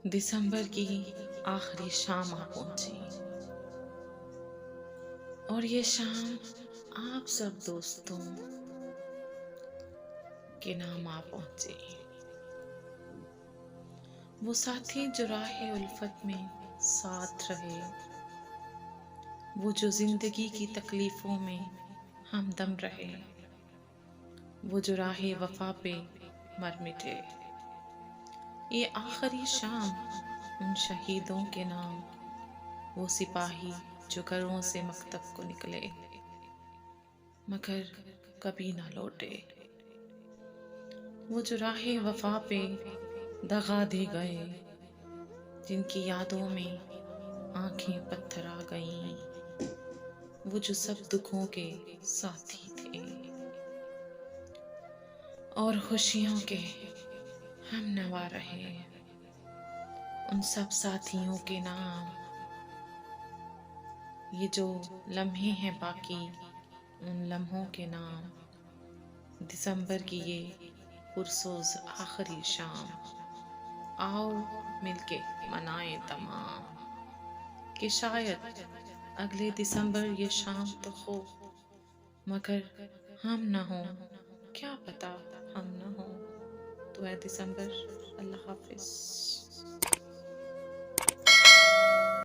दिसंबर की आखिरी शाम आ पहुंची और ये शाम आप सब दोस्तों के नाम आ पहुंची। वो साथी जो राहे उल्फत में साथ रहे, वो जो जिंदगी की तकलीफों में हमदम रहे, वो जो राहे वफा पे मर मिटे। ये आखिरी शाम उन शहीदों के नाम, वो सिपाही जो घरों से मकतब को निकले मगर कभी ना लौटे, वो जो राहे वफा पे दगा दे गए, जिनकी यादों में आंखें पत्थर आ गईं, वो जो सब दुखों के साथी थे और खुशियों के हम नवा रहे। उन सब साथियों के नाम, ये जो लम्हे हैं बाकी, उन लम्हों के नाम, दिसंबर की ये पुरसोज आखिरी शाम, आओ मिलके मनाएं तमाम। कि शायद अगले दिसंबर ये शाम तो हो, मगर हम ना हो, क्या पता हम ना हो। तो है दिसंबर। अल्लाह हाफिज।